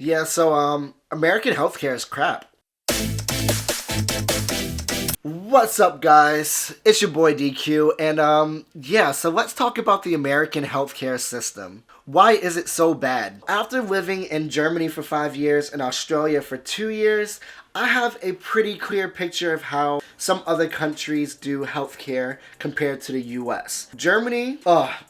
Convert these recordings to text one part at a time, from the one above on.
Yeah, so American healthcare is crap. What's up, guys? It's your boy DQ, and yeah, so let's talk about the American healthcare system. Why is it so bad? After living in Germany for 5 years and Australia for 2 years, I have a pretty clear picture of how some other countries do healthcare compared to the US. Germany,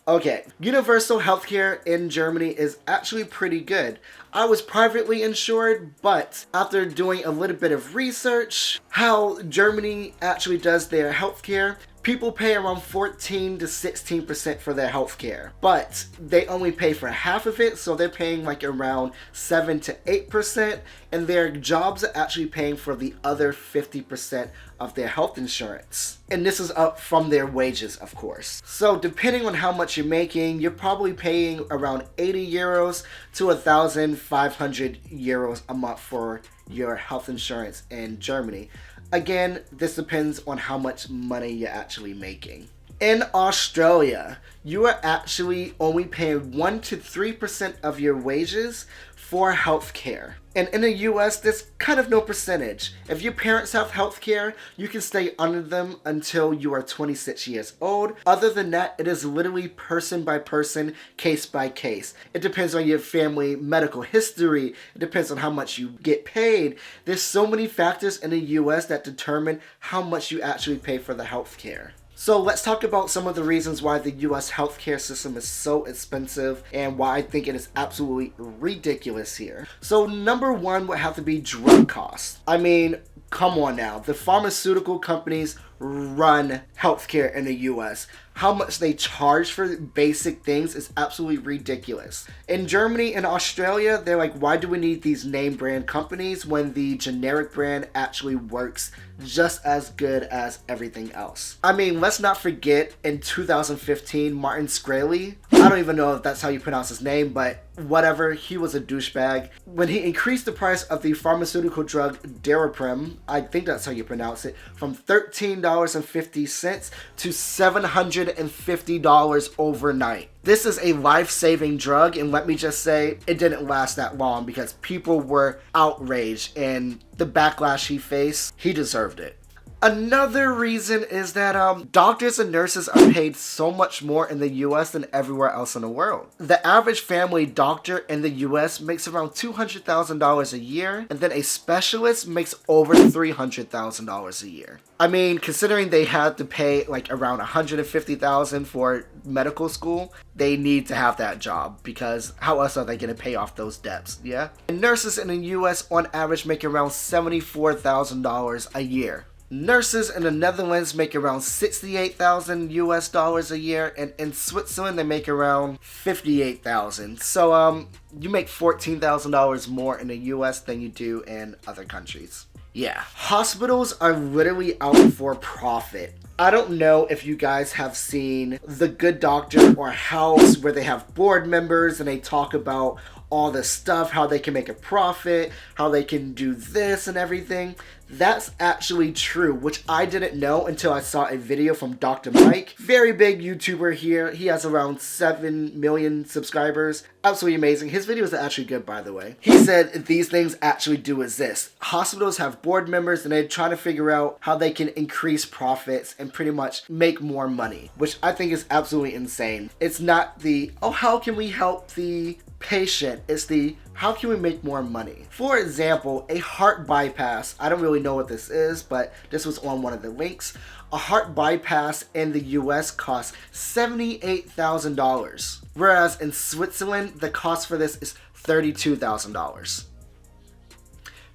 okay. Universal healthcare in Germany is actually pretty good. I was privately insured, but after doing a little bit of research, how Germany actually does their healthcare, people pay around 14 to 16% for their healthcare, but they only pay for half of it, so they're paying like around 7 to 8%, and their jobs are actually paying for the other 50% of their health insurance. And this is up from their wages, of course. So depending on how much you're making, you're probably paying around 80 euros to 1,500 euros a month for your health insurance in Germany. Again, this depends on how much money you're actually making. In Australia, you are actually only paying 1 to 3% of your wages for healthcare. And in the US, there's kind of no percentage. If your parents have healthcare, you can stay under them until you are 26 years old. Other than that, it is literally person by person, case by case. It depends on your family medical history. It depends on how much you get paid. There's so many factors in the US that determine how much you actually pay for the healthcare. So let's talk about some of the reasons why the US healthcare system is so expensive and why I think it is absolutely ridiculous here. So number one would have to be drug costs. I mean, come on now. The pharmaceutical companies run healthcare in the US. How much they charge for basic things is absolutely ridiculous. In Germany and Australia, they're like, why do we need these name brand companies when the generic brand actually works just as good as everything else? I mean, let's not forget in 2015, Martin Shkreli, I don't even know if that's how you pronounce his name, but whatever, he was a douchebag. When he increased the price of the pharmaceutical drug Daraprim, I think that's how you pronounce it, from $13.50 to $750 overnight. This is a life-saving drug, and let me just say, it didn't last that long because people were outraged, and the backlash he faced, he deserved it. Another reason is that doctors and nurses are paid so much more in the US than everywhere else in the world. The average family doctor in the US makes around $200,000 a year, and then a specialist makes over $300,000 a year. I mean, considering they had to pay like around $150,000 for medical school, they need to have that job because how else are they going to pay off those debts, yeah? And nurses in the US on average make around $74,000 a year. Nurses in the Netherlands make around 68,000 US dollars a year, and in Switzerland they make around 58,000. So you make $14,000 more in the US than you do in other countries. Yeah, hospitals are literally out for profit. I don't know if you guys have seen The Good Doctor or House, where they have board members and they talk about all this stuff, how they can make a profit, how they can do this and everything. That's actually true, which I didn't know until I saw a video from Dr. Mike. Very big YouTuber here. He has around 7 million subscribers. Absolutely amazing. His videos are actually good, by the way. He said these things actually do exist. Hospitals have board members and they're trying to figure out how they can increase profits and pretty much make more money, which I think is absolutely insane. It's not the, oh, how can we help the patient? It's the, how can we make more money? For example, a heart bypass. I don't really know what this is, but this was on one of the links. A heart bypass in the US costs $78,000, whereas in Switzerland, the cost for this is $32,000.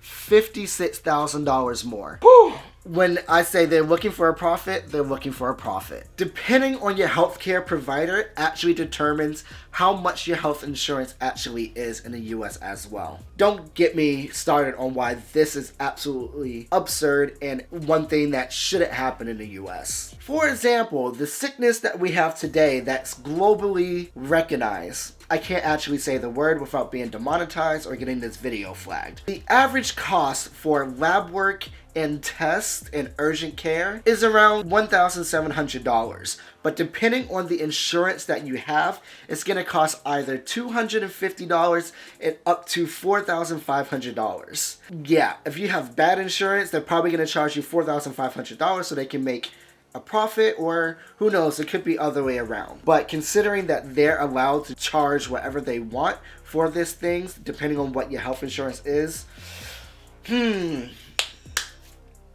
$56,000 more. Whew. When I say they're looking for a profit, they're looking for a profit. Depending on your healthcare provider actually determines how much your health insurance actually is in the US as well. Don't get me started on why this is absolutely absurd and one thing that shouldn't happen in the US. For example, the sickness that we have today that's globally recognized, I can't actually say the word without being demonetized or getting this video flagged. The average cost for lab work and tests and urgent care is around $1,700. But depending on the insurance that you have, it's going to cost either $250 and up to $4,500. Yeah, if you have bad insurance, they're probably going to charge you $4,500 so they can make a profit, or who knows, it could be other way around. But considering that they're allowed to charge whatever they want for these things, depending on what your health insurance is,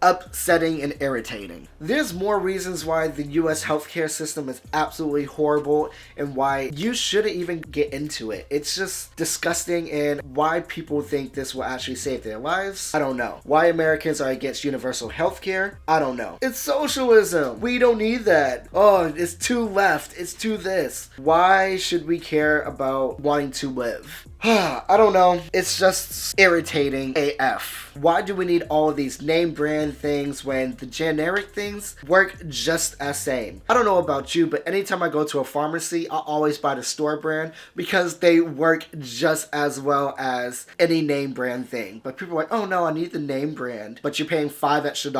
upsetting and irritating. There's more reasons why the US healthcare system is absolutely horrible and why you shouldn't even get into it. It's just disgusting, and why people think this will actually save their lives, I don't know. Why Americans are against universal healthcare, I don't know. It's socialism. We don't need that. Oh, it's too left. It's too this. Why should we care about wanting to live? I don't know. It's just irritating AF. Why do we need all of these name brand things when the generic things work just as same? I don't know about you, but anytime I go to a pharmacy, I always buy the store brand because they work just as well as any name brand thing. But people are like, oh no, I need the name brand, but you're paying $5 extra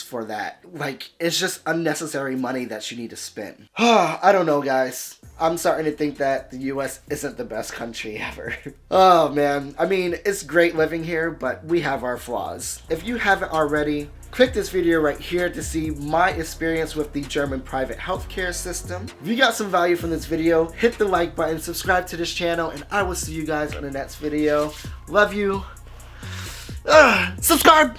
for that. Like, it's just unnecessary money that you need to spend. I don't know, guys. I'm starting to think that the US isn't the best country ever. Oh man, I mean, it's great living here, but we have our flaws. If you haven't already, click this video right here to see my experience with the German private healthcare system. If you got some value from this video, hit the like button, subscribe to this channel, and I will see you guys on the next video. Love you. Subscribe!